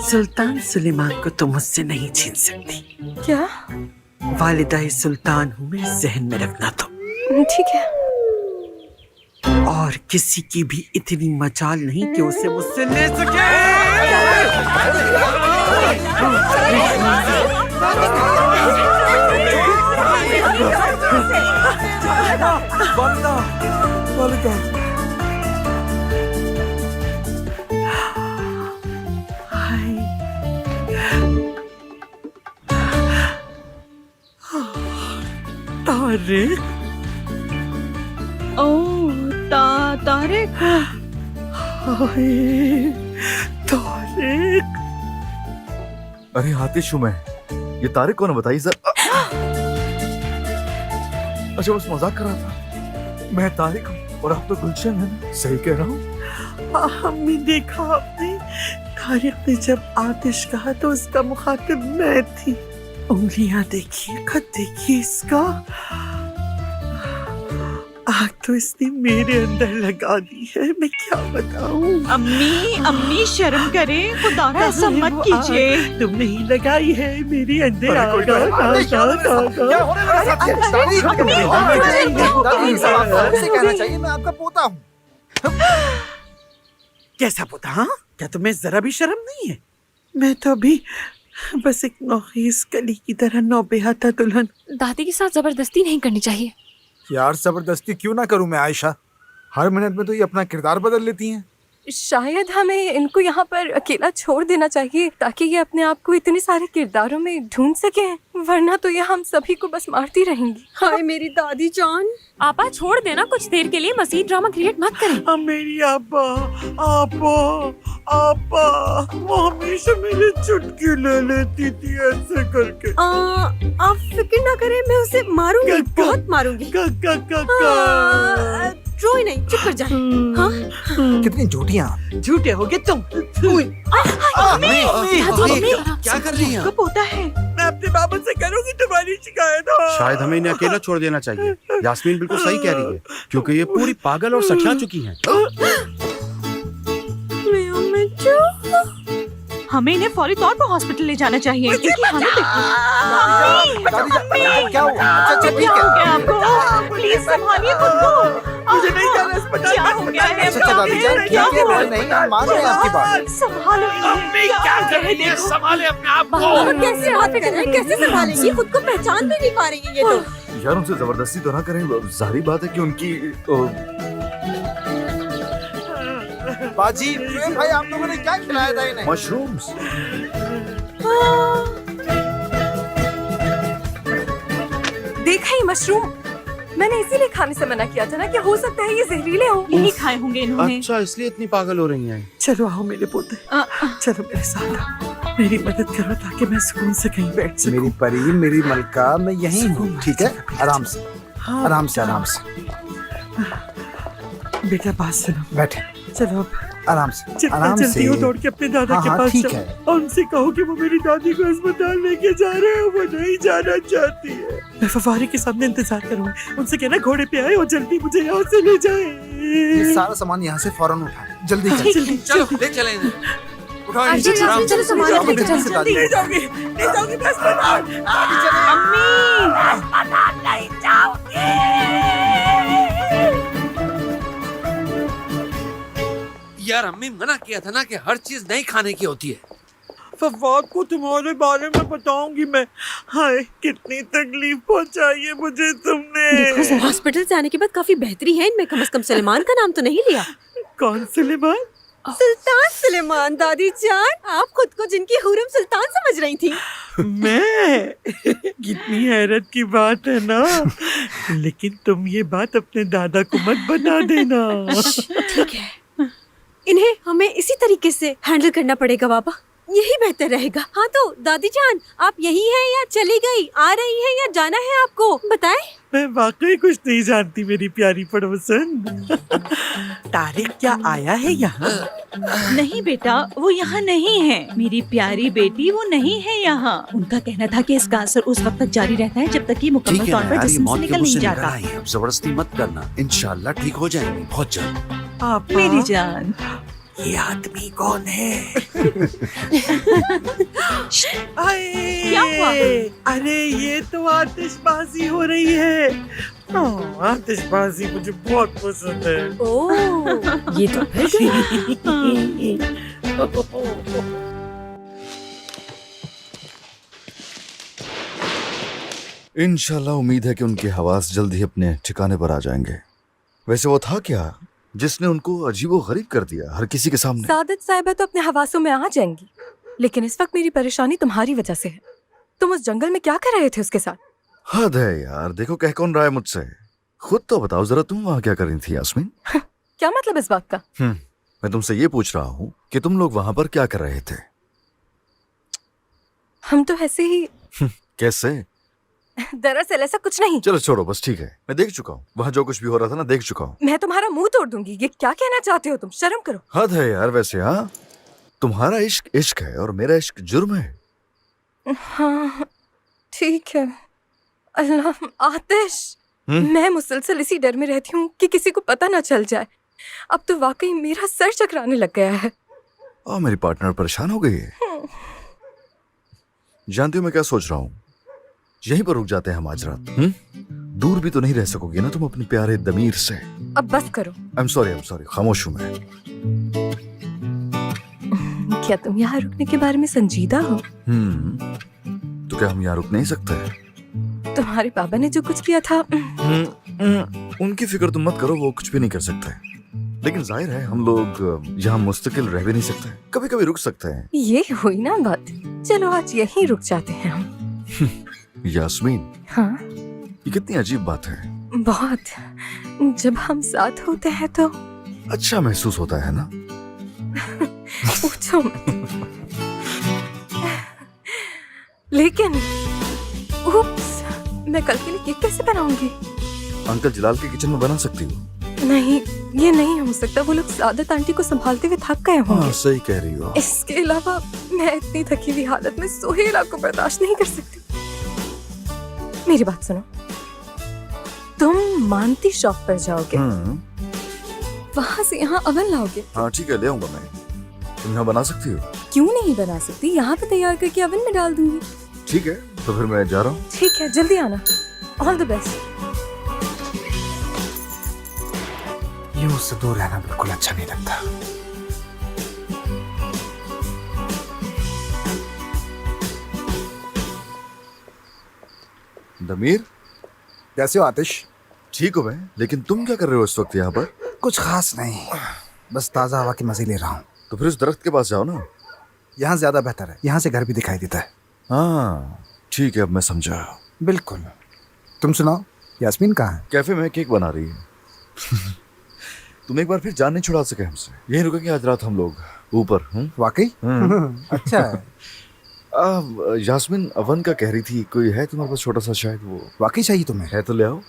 सुल्तान सुलेमान को तुम मुझसे नहीं छीन सकती। क्या? वालिदा सुल्तान हूँ मैं, जहन में रखना तुम। ठीक है। और किसी की भी इतनी मजाल नहीं कि उसे मुझसे ले सके। वालिदा, वालिदा। हाय। तारिक। तारिक। हाय तारिक। अरे आतिश हूँ मैं। ये तारिक कौन है बताइए सर। अच्छा बस मजाक कर रहा था। मैं तारिक हूँ और आप तो गुलशन है ना? सही कह रहा हूँ। हमने देखा आपने। तारिक ने जब आतिश कहा तो उसका मुखातिब मैं थी। उंगलियां देखिए, खत देखिए इसका। आग तो इसने मेरे अंदर लगा दी है, मैं क्या बताऊं। अम्मी शर्म करें, खुदा का ऐसा मत कीजिए। तुमने ही लगाई है मेरे अंदर आग। कहना चाहिए मैं आपका पोता हूँ। कैसा पोता? हाँ, क्या तुम्हें जरा भी शर्म नहीं है? मैं तो अभी बस एक नौखीस कली की तरह नौबेहता दुल्हन। दादी के साथ जबरदस्ती नहीं करनी चाहिए। यार जबरदस्ती क्यों ना करूं मैं आयशा? हर मिनट में तो ये अपना किरदार बदल लेती हैं। शायद हमें इनको यहाँ पर अकेला छोड़ देना चाहिए ताकि ये अपने आप को इतने सारे किरदारों में ढूंढ सकें, वरना तो ये हम सभी को बस मारती रहेंगी। हाय मेरी दादी जान। आपा छोड़ देना, कुछ देर के लिए मजीद ड्रामा क्रिएट मत करें। मेरी आपा, आपा, आपा, वो हमेशा मेरी चुटकी ले लेती थी ऐसे करके। आप फिक्र ना करें, मैं उसे मारूंगी, बहुत मारूंगी। रोई नहीं, चुप कर जाए। हाँ? कितनी झूठियाँ आप। झूठे होगे तुम। क्या कर रही हैं? कब होता है? मैं अपने बाबा से करूंगी तुम्हारी शिकायत। शायद हमें इन्हें अकेला छोड़ देना चाहिए। यास्मीन बिल्कुल सही कह रही है, क्योंकि ये पूरी पागल और सठिया चुकी हैं। हमें इन्हें फौरी तौर पर हॉस्पिटल ले जाना चाहिए क्योंकि हमें क्या हुआ? अच्छा ठीक है। आपको प्लीज संभालिए खुद को। मुझे नहीं जाना अस्पताल। क्या हो गया है? अच्छा दादी जान, ठीक है, मैं नहीं मान रहे हैं आपकी बात। संभालो अम्मी क्या कर रही है? संभाले अपने आप को। कैसे हाथ कर रहे हैं? कैसे संभालेंगी? खुद को पहचान भी नहीं पा रही है ये तो। यार उनसे जबरदस्ती तो ना करें। जाहिर बात है कि उनकी बाजी भाई आप लोगों ने क्या खिलाया था इन्हें? मशरूम्स। देखा ही मशरूम, मैंने इसीलिए खाने से मना किया था ना कि हो सकता है ये जहरीले हो। यही खाए होंगे इन्होंने। अच्छा इसलिए इतनी पागल हो रही हैं। चलो आओ मेरे पोते, चलो मेरे साथ आओ। मेरी मदद करो ताकि मैं सुकून से कहीं बैठ सकूं। मेरी परी, मेरी मलका, मैं यहीं हूँ। ठीक है, आराम से, आराम से, आराम से। बेटा बात सुनो, बैठे। चलो आराम से, जितना आराम से। जल्दी हो दौड़ के अपने दादा हाँ, के हाँ, पास ठीक जाओ है। और उनसे कहो कि वो मेरी दादी को अस्पताल लेके जा रहे हैं। वो नहीं जाना चाहती है। मैं फवारे के सामने इंतजार करूंगा। उनसे कहना घोड़े पे आए और जल्दी मुझे यहाँ से ले ये जाए। सारा सामान यहाँ से फौरन उठाएं। जल्दी जल्दी चलो ले चले इन्हें। उठाओ इन्हें, आराम से। चलो संभालो, जाओ, लेके जल्दी से चलो। दादी। ले जाओगी, ले जाओगी मैं अस्पताल। अस्पताल नहीं जाओगी। यार अम्मी मना किया था ना कि हर चीज नहीं खाने की होती है। फवाद को तुम्हारे बारे में बताऊंगी मैं। हाय कितनी तकलीफ पहुंचाई है मुझे तुमने। हॉस्पिटल से आने के बाद काफी बेहतरी है इनमें। कम से कम सुलेमान का नाम तो नहीं लिया। कौन सुलेमान? सुल्तान सुलेमान। दादी जान, आप खुद को जिनकी हुरम सुल्तान समझ रही थी। मैं कितनी हैरत की बात है ना। लेकिन तुम ये बात अपने दादा को मत बता देना। ठीक है, इन्हें हमें इसी तरीके से हैंडल करना पड़ेगा बाबा, यही बेहतर रहेगा। हाँ तो दादी जान, आप यही हैं या चली गई? आ रही हैं या जाना है आपको? बताएं। मैं वाकई कुछ नहीं जानती मेरी प्यारी पड़ोसन। तारिक क्या आया है यहाँ? नहीं बेटा, वो यहाँ नहीं है। मेरी प्यारी बेटी वो नहीं है यहाँ। उनका कहना था कि इसका असर उस वक्त तक जारी रहता है जब तक ये मुकम्मल तौर पर जिस्म से निकल नहीं जाता। अब जबरदस्ती मत करना, इंशाल्लाह ठीक हो जाएंगे बहुत जल्द। आप मेरी जान, ये आदमी कौन है? क्या हुआ? अरे ये तो आतिशबाजी हो रही है। आतिशबाजी मुझे बहुत पसंद है। ओह, ये तो फिर इंशाल्लाह उम्मीद है कि उनके हवास जल्द ही अपने ठिकाने पर आ जाएंगे। वैसे वो था क्या जिसने उनको अजीबो गरीब कर दिया हर किसी के सामने? सादत साहिबा तो अपने हवासों में आ जाएंगी, लेकिन इस वक्त मेरी परेशानी तुम्हारी वजह से है। तुम उस जंगल में क्या कर रहे थे उसके साथ? हद है यार, देखो कह कौन रहा है मुझसे। खुद तो बताओ जरा, तुम वहाँ क्या कर रही थी यास्मीन? क्या मतलब इस बात का? मैं तुमसे ये पूछ रहा हूँ कि तुम लोग वहाँ पर क्या कर रहे थे? हम तो ऐसे ही। कैसे? दरअसल ऐसा कुछ नहीं। चलो छोड़ो, बस ठीक है, मैं देख चुका हूँ वहाँ जो कुछ भी हो रहा था ना, देख चुका हूँ। मैं तुम्हारा मुंह तोड़ दूंगी। ये क्या कहना चाहते हो तुम? शर्म करो। हद है यार। वैसे हाँ, तुम्हारा इश्क इश्क है और मेरा इश्क जुर्म है। हाँ ठीक है। अल्लाह, आतिश, मैं मुसलसल इसी डर में रहती हूँ कि किसी को पता ना चल जाए। अब तो वाकई मेरा सर चकराने लग गया है। और मेरी पार्टनर परेशान हो गई है। जानती हो मैं क्या सोच रहा हूँ? यहीं पर रुक जाते हैं हम आज रात। दूर भी तो नहीं रह सकोगी ना तुम अपने प्यारे दमीर से। अब बस करो। आई एम सॉरी, खामोश हूँ मैं। क्या तुम यहाँ रुकने के बारे में संजीदा हो? तो क्या हम यहाँ रुक नहीं सकते? तुम्हारे पापा ने जो कुछ किया था। उनकी फिक्र तुम मत करो, वो कुछ भी नहीं कर सकते। लेकिन जाहिर है हम लोग यहाँ मुस्तकिल रह भी नहीं सकते, कभी कभी रुक सकते हैं। ये हुई ना बात। चलो आज यहीं रुक जाते हैं हम। यास्मीन, हाँ ये कितनी अजीब बात है। बहुत। जब हम साथ होते हैं तो अच्छा महसूस होता है ना? पूछो मत। लेकिन उप्स, मैं कल के लिए केक कैसे बनाऊंगी? अंकल जलाल के किचन में बना सकती हो। नहीं, ये नहीं हो सकता। वो लोग सादत आंटी को संभालते हुए थक गए होंगे। हाँ सही कह रही हो। इसके अलावा मैं इतनी थकी हुई हालत में सुहेला को बर्दाश्त नहीं कर सकती। मेरी बात सुनो, तुम मानती शॉप पर जाओगे, वहाँ से यहाँ अवन लाओगे। हाँ ठीक है, ले आऊंगा मैं। तुम यहाँ बना सकती हो? क्यों नहीं बना सकती? यहाँ पे तैयार करके अवन में डाल दूंगी। ठीक है, तो फिर मैं जा रहा हूँ। ठीक है, जल्दी आना। All the best. ये मुझसे दूर रहना बिल्कुल अच्छा नहीं लगता। दमीर, कैसे हो आतिश? ठीक हो मैं, लेकिन तुम क्या कर रहे हो इस वक्त यहाँ पर? कुछ खास नहीं, बस ताज़ा हवा के मजे ले रहा हूँ। तो फिर उस दरख्त के पास जाओ ना। यहाँ ज्यादा बेहतर है, यहाँ से घर भी दिखाई देता है। हाँ ठीक है, अब मैं समझा। बिल्कुल। तुम सुनाओ, यास्मीन कहाँ है? कैफे में केक बना रही है। तुम एक बार फिर जान नहीं छुड़ा सके हमसे। यहीं रुकेंगे आज रात हम लोग ऊपर। वाकई? अच्छा है। यास्मीन अवन का कह रही थी, कोई है तुम्हारे पास छोटा सा शायद? वो वाकई चाहिए तुम्हें? है तो ले आओ।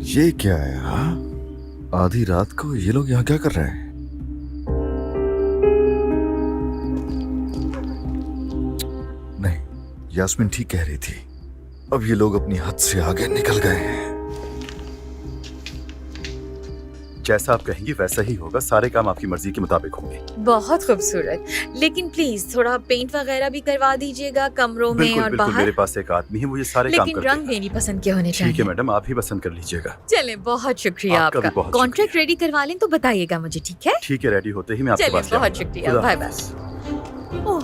ये क्या है? हाँ, आधी रात को ये लोग यहाँ क्या कर रहे हैं? नहीं, यास्मीन ठीक कह रही थी। अब ये लोग अपनी हद से आगे निकल गए हैं। जैसा आप कहेंगी वैसा ही होगा, सारे काम आपकी मर्जी के मुताबिक होंगे। बहुत खूबसूरत, लेकिन प्लीज थोड़ा पेंट वगैरह भी करवा दीजिएगा कमरों में बिल्कुल और बिल्कुल, बाहर। मेरे पास एक आदमी है, वो ये सारे काम लेकिन करते रंग हैं। मेरी पसंद के होने ठीक है चाहिए। मैडम, आप ही पसंद कर लीजिएगा। चले, बहुत शुक्रिया आपका भी आपका। बहुत कॉन्ट्रैक्ट रेडी करवा लें तो बताइएगा मुझे, ठीक है? ठीक है, रेडी होते ही मैं आपके चलिए, पास ले बहुत आऊंगा। शुक्रिया, खुदा बाय हाफिज। बाय। ओह,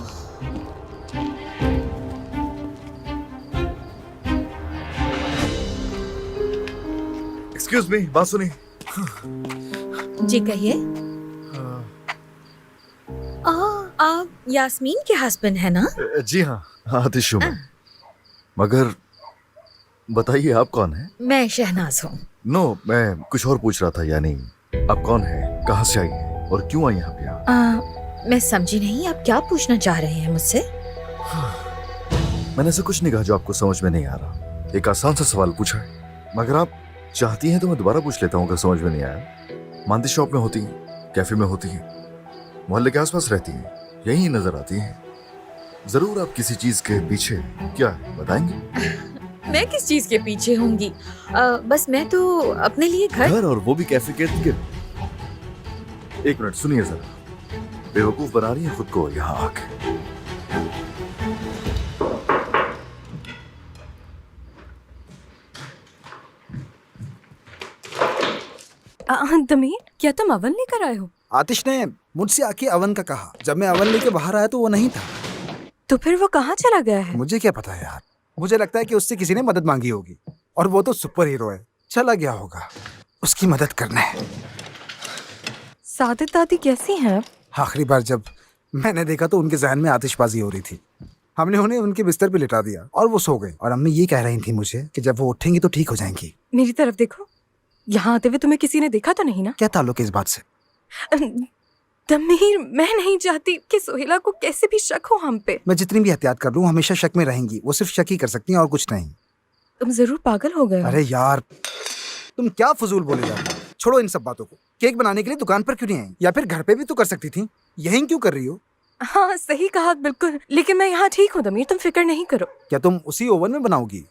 एक्सक्यूज मी, बात सुनिए। जी कहिए। आप यास्मीन के हस्बैंड है ना? जी हाँ, आतिश हूँ मैं। मगर बताइए आप कौन है? मैं शहनाज हूँ। नो, मैं कुछ और पूछ रहा था। यानी आप कौन है, कहाँ से आई है और क्यों आई यहाँ पे? मैं समझी नहीं, आप क्या पूछना चाह रहे हैं मुझसे? मैंने ऐसा कुछ नहीं कहा जो आपको समझ में नहीं आ रहा। एक आसान सा सवाल पूछा है, मगर आप चाहती हैं तो मैं दोबारा पूछ लेता हूँ अगर समझ में नहीं आया। मानती शॉप में होती हैं, कैफे में होती हैं, मोहल्ले के आसपास रहती हैं, यहीं नजर आती हैं। जरूर आप किसी चीज के पीछे क्या है, बताएंगे? मैं किस चीज के पीछे होंगी? बस मैं तो अपने लिए घर। घर, और वो भी कैफे के इर्द गिर्द। एक मिनट सुनिए जरा, बेवकूफ बना रही है खुद को यहाँ आके। दमीर, क्या तुम अवन लेकर आए हो? आतिश ने मुझसे आके अवन का कहा। जब मैं अवन लेके बाहर आया तो वो नहीं था। तो फिर वो कहाँ चला गया है? मुझे क्या पता है यार, मुझे लगता है कि उससे किसी ने मदद मांगी होगी, और वो तो सुपर हीरो है, चला गया होगा उसकी मदद करने। सादित दादी कैसी हैं? आखिरी बार जब मैंने देखा तो उनके जहन में आतिशबाजी हो रही थी। हमने उन्हें उनके बिस्तर पे लिटा दिया और वो सो गए, और अम्मी ये कह रही थी मुझे कि जब वो उठेंगी तो ठीक हो जाएंगी। मेरी तरफ देखो, यहाँ आते हुए तुम्हें किसी ने देखा तो नहीं ना? क्या ताल्लुक है इस बात से? दमीर, मैं नहीं चाहती कि सोहेला को कैसे भी शक हो हम पे। मैं जितनी भी एहतियात कर लूं हमेशा शक में रहेंगी। वो सिर्फ शक ही कर सकती हैं और कुछ नहीं। तुम जरूर पागल हो गए हो। अरे यार, तुम क्या फजूल बोले जा रही हो? छोड़ो इन सब बातों को। केक बनाने के लिए दुकान पर क्यों नहीं आई? या फिर घर पे भी तो कर सकती थी, यहीं क्यों कर रही हो? हाँ सही कहा, बिल्कुल। लेकिन मैं यहाँ ठीक हूँ दमीर, तुम फिक्र नहीं करो। क्या तुम उसी ओवन में बनाओगी?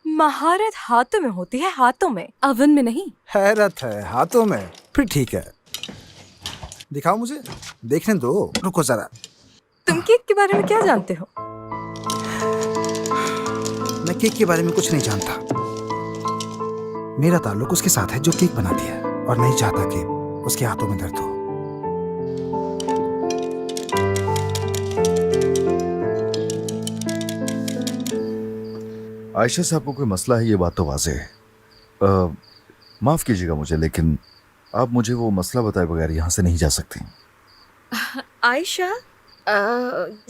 महारत हाथों में होती है, हाथों में, अवन में नहीं। हैरत है, हाथों में? फिर ठीक है, दिखाओ मुझे, देखने दो। रुको जरा। तुम केक के बारे में क्या जानते हो? मैं केक के बारे में कुछ नहीं जानता। मेरा ताल्लुक उसके साथ है जो केक बनाती है, और नहीं चाहता कि उसके हाथों में दर्द हो। आयशा साहब को कोई मसला है, ये बात तो वाज़ेह है। माफ कीजिएगा मुझे, लेकिन आप मुझे वो मसला बताए बगैर यहाँ से नहीं जा सकती। आयशा,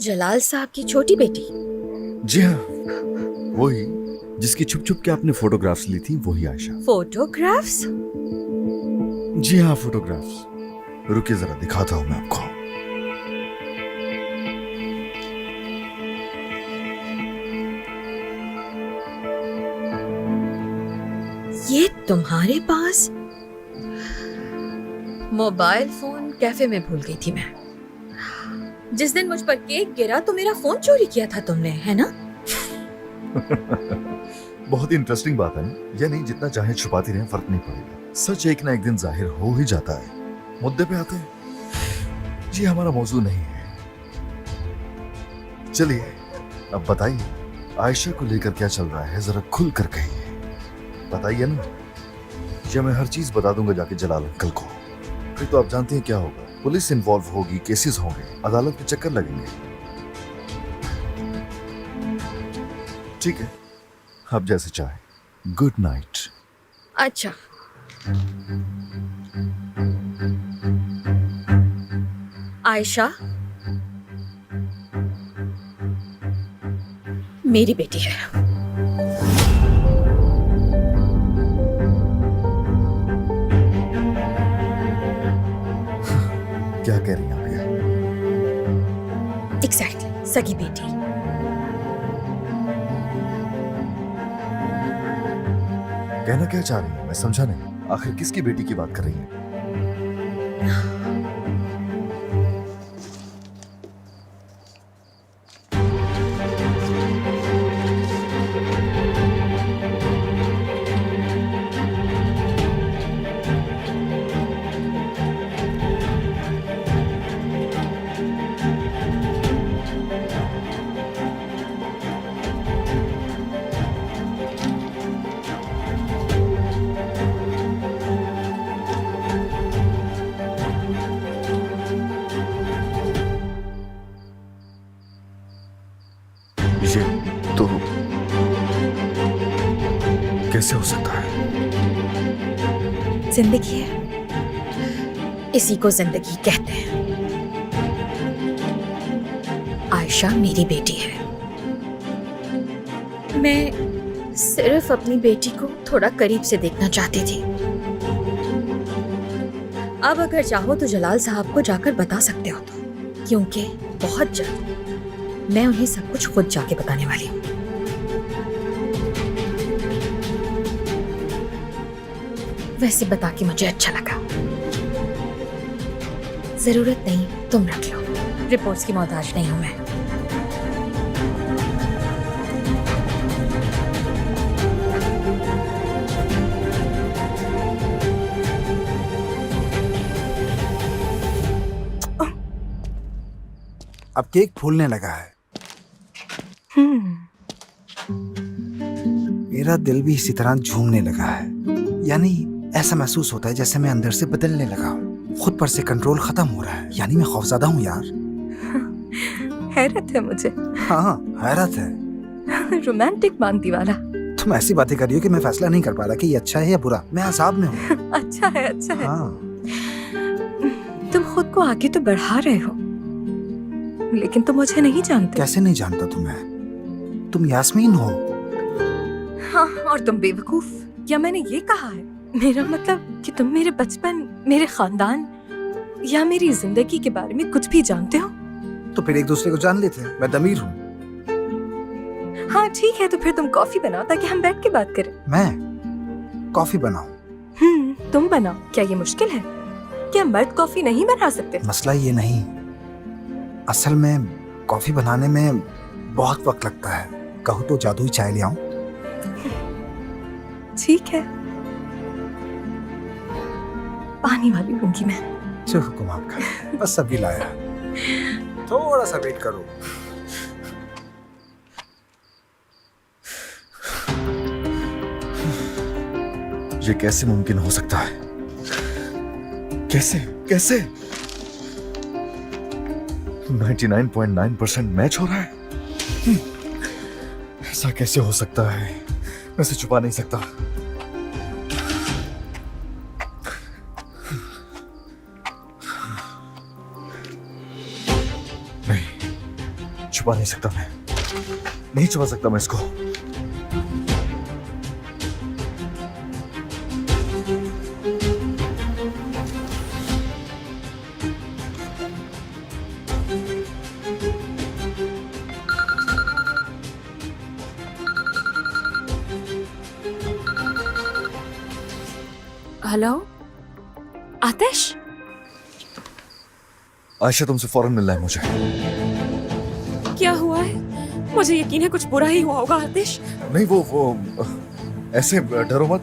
जलाल साहब की छोटी बेटी। जी हाँ, वही जिसकी छुप छुप के आपने फोटोग्राफ्स ली थी, वही आयशा। फोटोग्राफ्स? जी हाँ, फोटोग्राफ्स। रुकिए जरा दिखाता हूँ मैं आपको। ये तुम्हारे पास? मोबाइल फोन कैफे में भूल गई थी मैं। जिस दिन मुझ पर केक गिरा तो मेरा फोन चोरी किया था तुमने, है ना? बहुत ही इंटरेस्टिंग बात है ना? ये नहीं, जितना चाहे छुपाती रहे फर्क नहीं पड़ेगा। सच एक ना एक दिन जाहिर हो ही जाता है। मुद्दे पे आते हैं। जी हमारा मौजू नहीं है। चलिए अब बताइए, आयशा को लेकर क्या चल रहा है, जरा खुल कर कहिए। बताइए ना, या मैं हर चीज बता दूंगा जाके जलाल अंकल को। फिर तो आप जानते हैं क्या होगा, पुलिस इन्वॉल्व होगी, केसेस होंगे, अदालत के चक्कर लगेंगे। ठीक है, आप जैसे चाहे। Good night. अच्छा, आयशा मेरी बेटी है। क्या कह रही हैं आप ये? एग्जैक्टली, सगी बेटी। कहना क्या चाह रही हैं? मैं समझा नहीं। आखिर किसकी बेटी की बात कर रही हैं? ये तो कैसे हो सकता है? जिंदगी है, इसी को जिंदगी कहते हैं। आयशा मेरी बेटी है। मैं सिर्फ अपनी बेटी को थोड़ा करीब से देखना चाहती थी। अब अगर चाहो तो जलाल साहब को जाकर बता सकते हो, तो क्योंकि बहुत जल्द मैं उन्हें सब कुछ खुद जाके बताने वाली हूँ। वैसे बता के मुझे अच्छा लगा। जरूरत नहीं, तुम रख लो। रिपोर्ट्स की मोहताज नहीं हूं मैं। अब केक फूलने लगा है। मेरा दिल भी इसी तरह झूमने लगा है। यानी ऐसा महसूस होता है जैसे मैं अंदर से बदलने लगा हूँ। खुद पर से कंट्रोल खत्म हो रहा है। यानी मैं खौफज़दा हूँ यार। हैरत है मुझे। हाँ, हैरत है। रोमांटिक मानती वाला। तुम ऐसी बातें कर रही हो कि मैं फैसला नहीं कर पा रहा कि ये अच्छा है या बुरा। मैं अज़ाब में हूँ। अच्छा है, अच्छा है। हाँ। तुम खुद को आगे तो बढ़ा रहे हो, लेकिन तुम मुझे नहीं जानते। कैसे नहीं जानता तुम्हें? तुम यास्मीन हो। हाँ, और तुम बेवकूफ। या मैंने ये कहा है? मेरा मतलब कि तुम मेरे बचपन, मेरे खानदान या मेरी जिंदगी के बारे में कुछ भी जानते हो? तो फिर एक दूसरे को जान लेते हैं। मैं दमीर हूँ। हाँ ठीक है, तो फिर तुम कॉफी बनाओ ताकि हम बैठ के बात करें। मैं कॉफी बनाऊं? तुम बनाओ। क्या ये मुश्किल है? क्या मर्द कॉफी नहीं बना सकते? मसला ये नहीं, असल में कॉफी बनाने में बहुत वक्त लगता है। कहूँ तो जादुई चाय ले आऊं? ठीक है, पानी वाली लूंगी मैं। जो हुक्म आपका। बस अभी लाया। थोड़ा सा वेट करो। ये कैसे मुमकिन हो सकता है? कैसे कैसे 99.9% मैच हो रहा है। ऐसा कैसे हो सकता है? मैं इसे छुपा नहीं सकता। नहीं, छुपा नहीं सकता। मैं नहीं छुपा सकता मैं इसको। हेलो आतिश। आयशा, तुमसे फौरन मिलना है मुझे। क्या हुआ है? मुझे यकीन है कुछ बुरा ही हुआ होगा आतिश। नहीं, वो ऐसे डरो मत।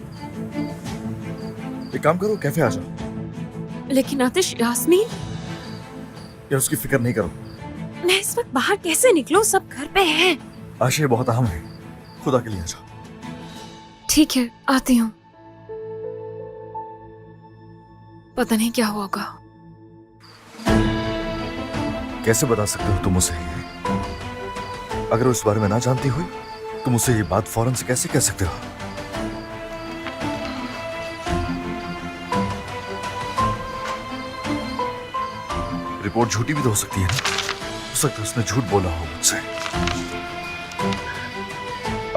एक काम करो, कैफे आ जाओ। लेकिन आतिश, यास्मीन। या उसकी फिक्र नहीं करो। मैं इस वक्त बाहर कैसे निकलूं? सब घर पे हैं। आयशा, ये बहुत अहम है। खुदा के लिए आ जाओ। ठीक है, आती हूँ। पता नहीं क्या हुआ होगा। कैसे बता सकते हो तुम उसे? अगर वो इस बारे में ना जानती हुई तुम उसे ये बात फौरन से कैसे कह सकते हो? रिपोर्ट झूठी भी तो हो सकती है ना। हो सकता है उसने झूठ बोला हो मुझसे।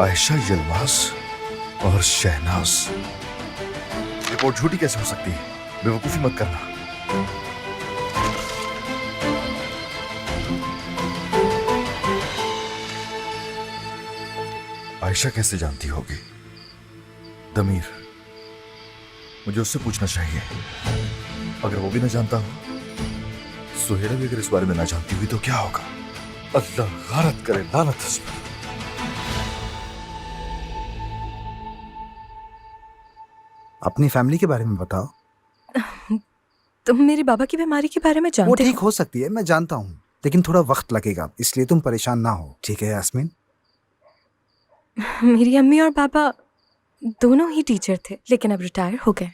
आयशा, यलमास और शहनाज। रिपोर्ट झूठी कैसे हो सकती है? बेवकूफी मत करना। आयशा कैसे जानती होगी? दमीर, मुझे उससे पूछना चाहिए। अगर वो भी ना जानता हो, सुहेला भी अगर इस बारे में ना जानती हुई तो क्या होगा? अल्लाह गारत करे, लानत उस पर। अपनी फैमिली के बारे में बताओ। तुम मेरे बाबा की बीमारी के बारे में वो जानते ठीक हो सकती है, मैं जानता हूँ, लेकिन थोड़ा वक्त लगेगा, इसलिए तुम परेशान ना हो। ठीक है यास्मीन? मेरी अम्मी और पापा दोनों ही टीचर थे, लेकिन अब रिटायर हो गए।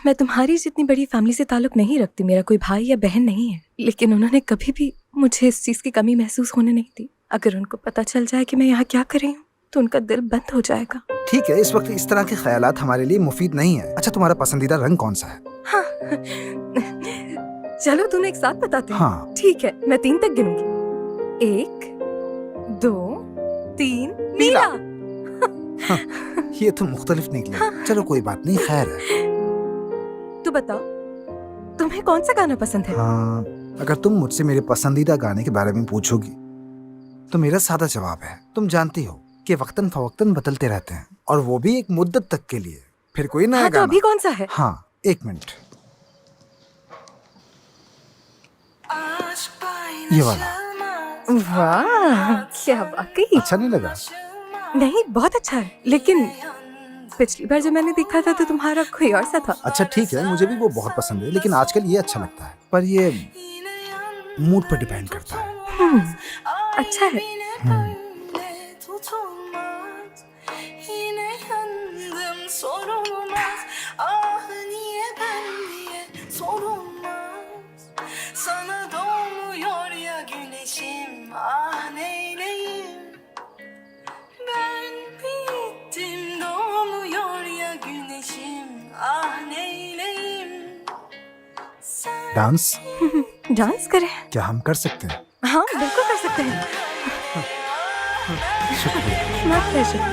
मैं तुम्हारी जितनी बड़ी फैमिली से ताल्लुक नहीं रखती। मेरा कोई भाई या बहन नहीं है, लेकिन उन्होंने कभी भी मुझे इस चीज की कमी महसूस होने नहीं दी। अगर उनको पता चल जाए कि मैं यहाँ क्या कर रही हूँ तो उनका दिल बंद हो जाएगा। ठीक है, इस वक्त इस तरह के ख्यालात हमारे लिए मुफीद नहीं है। अच्छा, तुम्हारा पसंदीदा रंग कौन सा है? हाँ। चलो दोनों एक साथ बताते हैं। हाँ। ठीक है, मैं 3 तक गिनूंगी। 1 2 3। नीला। हाँ, ये तो मुख्तलिफ निकले। चलो कोई बात नहीं, खैर है। तो बताओ, तुम्हें कौन सा गाना पसंद है? हाँ, अगर तुम मुझसे मेरे पसंदीदा गाने के बारे में पूछोगी तो मेरा सादा जवाब है, तुम जानती हो कि वक्तन फवक्तन बदलते रहते हैं, और वो भी एक मुद्दत तक के लिए। फिर कोई नया हाँ, तो गाना। अभी कौन सा है? हाँ, 1 मिनट। ये वाला। वाह, क्या वाकई। अच्छा नहीं लगा? नहीं, बहुत अच्छा है, लेकिन पिछली बार जब मैंने देखा था तो तुम्हारा कोई और सा था। अच्छा ठीक है, मुझे भी वो बहुत पसंद है, लेकिन आजकल ये अच्छा लगता है। पर मूड पर डिपेंड करता है। अच्छा है। डांस डांस करें? क्या हम कर सकते हैं? हाँ बिल्कुल कर सकते हैं। शुक्रिया। My pleasure.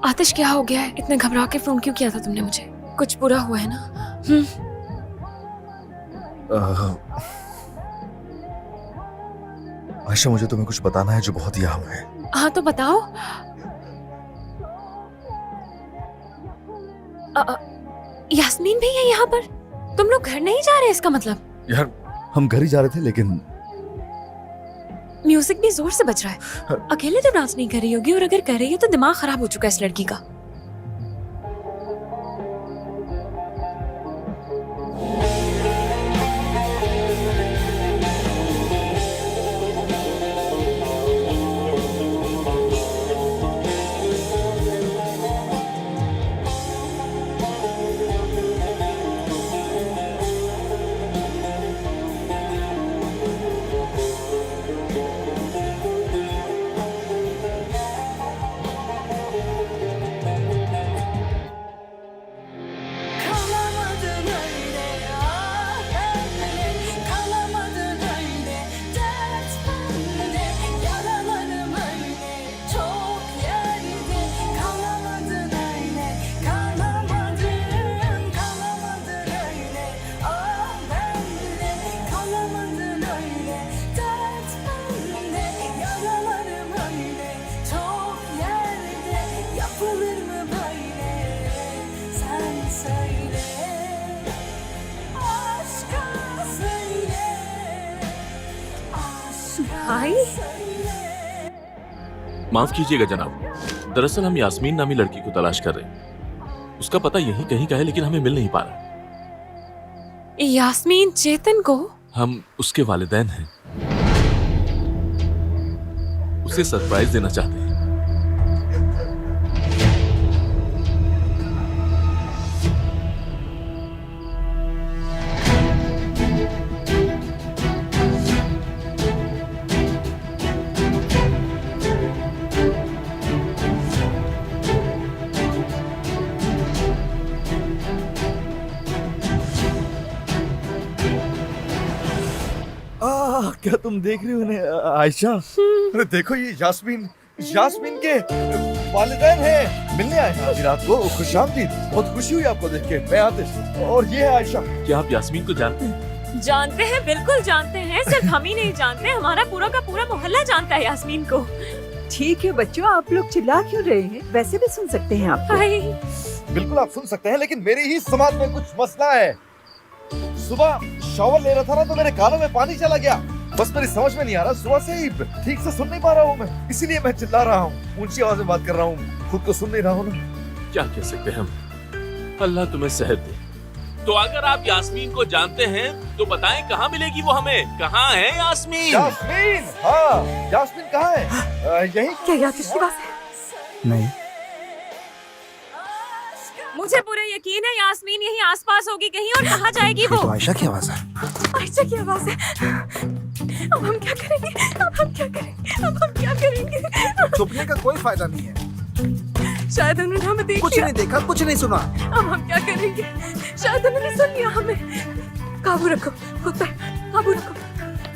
आतिश क्या हो गया है? इतने घबरा के फोन क्यों किया था तुमने मुझे? कुछ बुरा हुआ है ना? आयशा, मुझे तुम्हें कुछ बताना है जो बहुत ही अहम है। हाँ तो बताओ। यास्मीन भी है यहाँ पर? तुम लोग घर नहीं जा रहे इसका मतलब? यार हम घर ही जा रहे थे लेकिन म्यूजिक भी जोर से बज रहा है। अकेले तो डांस नहीं कर रही होगी, और अगर कर रही है तो दिमाग खराब हो चुका है इस लड़की का। भाई माफ कीजिएगा जनाब, दरअसल हम यास्मीन नामी लड़की को तलाश कर रहे हैं। उसका पता यहीं कहीं का है लेकिन हमें मिल नहीं पा रहा। यास्मीन चेतन को? हम उसके वालिदैन हैं, उसे सरप्राइज देना चाहते हैं। क्या तुम देख रही हो उन्हें आयशा? अरे देखो ये यास्मीन के वालिदैन हैं, मिलने आए हैं आज रात को। खुशामदीद, बहुत खुशी हुई आपको देख के। मैं आतिश और ये है आयशा। क्या आप यास्मीन को जानते हैं? जानते हैं, बिल्कुल जानते हैं। सिर्फ हम ही नहीं जानते, हमारा पूरा का पूरा मोहल्ला जानता है यास्मीन को। ठीक है बच्चों, आप लोग चिल्ला क्यों रहे हैं? वैसे भी सुन सकते हैं आप। बिल्कुल आप सुन सकते हैं, लेकिन मेरे ही समाज में कुछ मसला है। सुबह शॉवर ले रहा था ना तो मेरे कानों में पानी चला गया। बस मेरी समझ में नहीं आ रहा, सुबह से ही ठीक से सुन नहीं पा रहा हूँ मैं, इसीलिए मैं चिल्ला रहा हूँ, ऊंची आवाज में बात कर रहा हूँ, खुद को सुन नहीं रहा हूँ ना। क्या कह सकते हैं हम? अल्लाह तुम्हें सेहत दे। तो अगर आप यास्मीन को जानते हैं तो बताएं कहाँ मिलेगी वो हमें? कहाँ है यास्मीन? यास्मीन, हाँ, यास्मीन कहाँ है? यही क्या ये आतिश की बात है? नहीं, मुझे पूरा यकीन है यास्मीन यहीं आसपास होगी कहीं। और कहाँ जाएगी ये वो? तो आयशा की आवाज है। आयशा की आवाज है। अब हम क्या करेंगे? अब हम क्या करेंगे? अब हम क्या करेंगे? छुपने का कोई फायदा नहीं है। शायद उन्होंने हमें देख कुछ लिया। नहीं देखा, कुछ नहीं सुना। अब हम क्या करेंगे? शायद उन्होंने सुन लिया हमें। काबू रखो खुद पर, काबू रखो,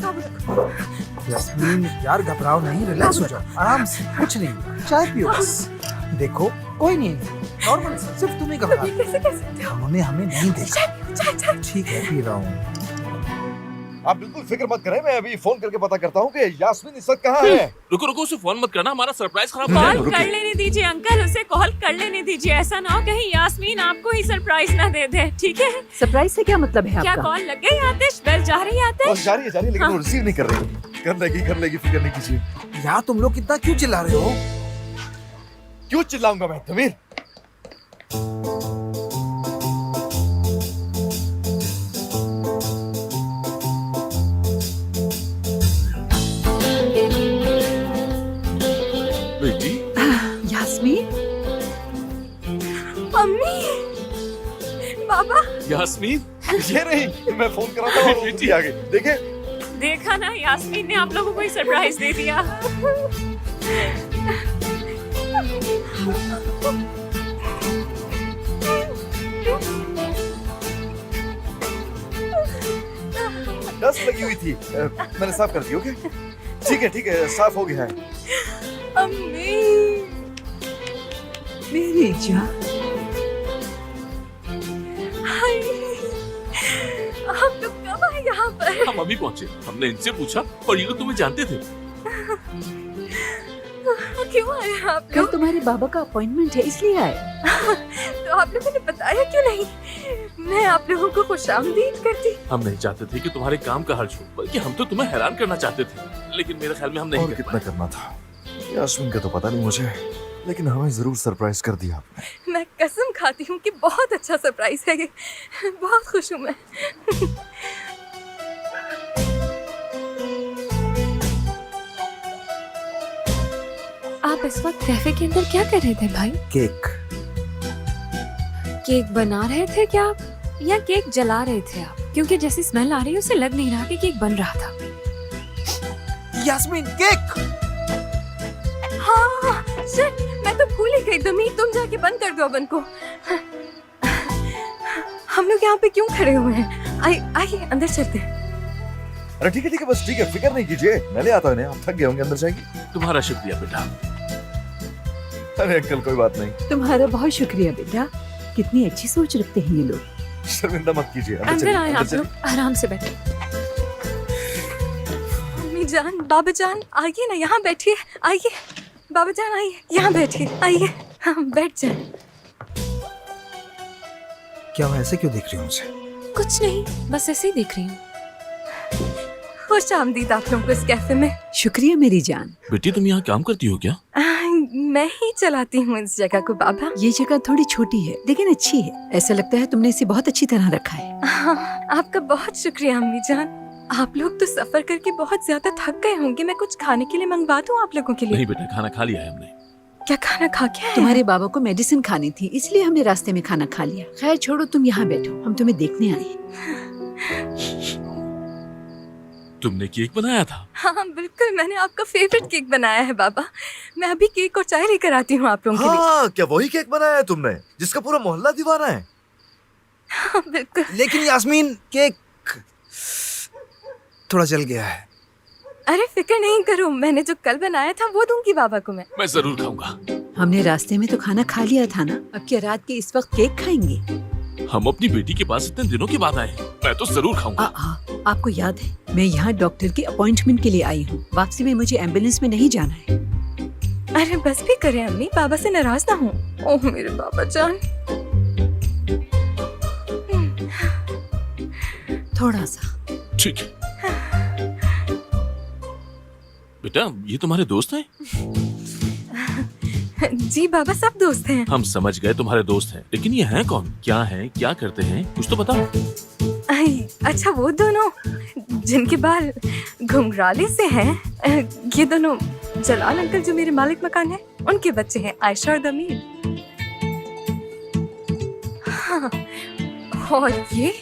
काबू रखो। यास्मीन यार घबराओ नहीं, रिलैक्स हो जाओ, आराम से, कुछ नहीं, चाय पियो बस। देखो कोई नहीं, नॉर्मल, सिर्फ तुम ही घबरा। ये कैसे कह सकते हो? उन्होंने हमें नहीं देखा। चाय चाय। ठीक है, पी रहा हूँ। आप बिल्कुल फिक्र मत करें, मैं अभी फोन करके पता करता हूँ कि यास्मीन इस वक्त कहाँ है। रुको रुको, उसे फोन मत करना, हमारा सरप्राइज खराब कॉल हो कर लेने दीजिए अंकल, उसे कॉल कर लेने दीजिए। ऐसा ना हो कहीं यास्मीन आपको ही सरप्राइज ना दे दे, ठीक है? सरप्राइज से क्या मतलब है क्या आपका? कॉल लग गई आतिश? बेल जा रही है बस आतिश? जा रही है लेकिन वो रिसीव नहीं कर रही। कर लेगी, फिक्र नहीं कीजिए। यार तुम लोग कितना क्यों चिल्ला रहे हो? क्यों चिल्लाऊंगा मैं, तमीर? बेटी। यास्मीन, मम्मी, बाबा, यास्मीन, ये नहीं, मैं फोन कर रहा था और बेटी आ गई। देखे, देखा ना, यास्मीन ने आप लोगों को ही सरप्राइज दे दिया। डस्ट लगी हुई थी, मैंने साफ कर दी। ओके, ठीक है, साफ हो गया है। अम्मी, मेरी जान, हाय, आप लोग कब आए यहाँ पर? हम अभी पहुंचे, हमने इनसे पूछा और ये लोग तुम्हें जानते थे। क्यों आए आप कल लोग? तुम्हारे बाबा का अपॉइंटमेंट है इसलिए आए। तो आप लोगों ने बताया क्यों नहीं? मैं आप लोगों को खुशामदीद करती। हम नहीं चाहते थे कि तुम्हारे काम का हर्ष हो, बल्कि हम तो तुम्हें हैरान करना चाहते थे, लेकिन मेरे ख्याल में हम नहीं और कर कितना पाए। करना था यास्मीन का तो पता नहीं मुझे, लेकिन हमें जरूर सरप्राइज कर दिया आपने। मैं कसम खाती हूँ कि बहुत अच्छा सरप्राइज है ये। बहुत खुश हूँ मैं। आप इस वक्त कैफे के अंदर क्या कर रहे थे भाई? केक। केक बना रहे थे क्या आप, या केक जला रहे थे आप? क्योंकि जैसी स्मेल आ रही है उसे लग नहीं रहा कि केक बन रहा था। यास्मीन, केक। हाँ, शिट, मैं तो भूल ही गई। दमी, तुम जाके बंद कर दो ओवन को। हम लोग यहाँ पे क्यों खड़े हुए हैं? आइए अंदर चलते हैं। अरे ठीक है, बस ठीक है, फिक्र नहीं कीजिए, मैं ले आता हूँ इन्हें। आप थक गए होंगे, अंदर जाएंगे। तुम्हारा शुक्रिया बेटा। अरे अंकल, कोई बात नहीं, तुम्हारा बहुत शुक्रिया बेटा, कितनी अच्छी सोच रखते हैं ये लोग। शर्मिंदा मत कीजिए। अंदर आए आप चलिए। लोग, आराम से बैठे। मम्मी जान, बाबा जान, आइए ना, यहाँ बैठिए। आइए बाबा जान, आइए यहाँ बैठिए। आइए, हाँ बैठ जाए। क्या वो ऐसे क्यों देख रही हो मुझे? कुछ नहीं, बस ऐसे ही देख रही हूँ। खुश आमदीद आप लोगों को इस कैफे में। शुक्रिया मेरी जान। बेटी तुम यहाँ काम करती हो क्या? मैं ही चलाती हूँ इस जगह को बाबा। ये जगह थोड़ी छोटी है लेकिन अच्छी है। ऐसा लगता है तुमने इसे बहुत अच्छी तरह रखा है। हाँ, आपका बहुत शुक्रिया अम्मी जान। आप लोग तो सफर करके बहुत ज्यादा थक गए होंगे। मैं कुछ खाने के लिए मंगवा दूँ आप लोगों के लिए? नहीं बेटा, खाना खा लिया है हमने। क्या खाना खा के आए? तुम्हारे बाबा को मेडिसिन खानी थी इसलिए हमने रास्ते में खाना खा लिया। खैर छोड़ो, तुम यहाँ बैठो, हम तुम्हें देखने आए। तुमने केक बनाया था? हाँ बिल्कुल, मैंने आपका फेवरेट केक बनाया है बाबा। मैं अभी केक और चाय लेकर आती हूँ आप लोगों के लिए। हाँ, क्या वही केक बनाया है तुमने जिसका पूरा मोहल्ला दीवाना है? हाँ बिल्कुल। लेकिन यास्मीन, केक थोड़ा जल गया है। अरे फिक्र नहीं करो, मैंने जो कल बनाया था वो दूंगी बाबा को मैं। मैं जरूर खाऊंगा। हमने रास्ते में तो खाना खा लिया था ना, अब क्या रात के इस वक्त केक खाएंगे? हम अपनी बेटी के पास इतने दिनों के बाद आए हैं, मैं तो जरूर खाऊंगा। आपको याद है मैं यहाँ डॉक्टर के अपॉइंटमेंट के लिए आई हूँ। वापसी में मुझे एम्बुलेंस में नहीं जाना है। अरे बस भी करें अम्मी, बाबा से नाराज ना हो। ओह मेरे बाबा जान। थोड़ा सा। ठीक है बेटा, ये तुम्हारे दोस्त हैं? जी बाबा, सब दोस्त हैं। हम समझ गए तुम्हारे दोस्त हैं, लेकिन ये हैं कौन, क्या हैं, क्या करते हैं, कुछ तो बताओ। अच्छा, वो दोनों जिनके बाल घुंघराले से हैं, ये दोनों जलाल अंकल जो मेरे मालिक मकान है, उनके बच्चे हैं, आयशा और दमीर। हाँ, और ये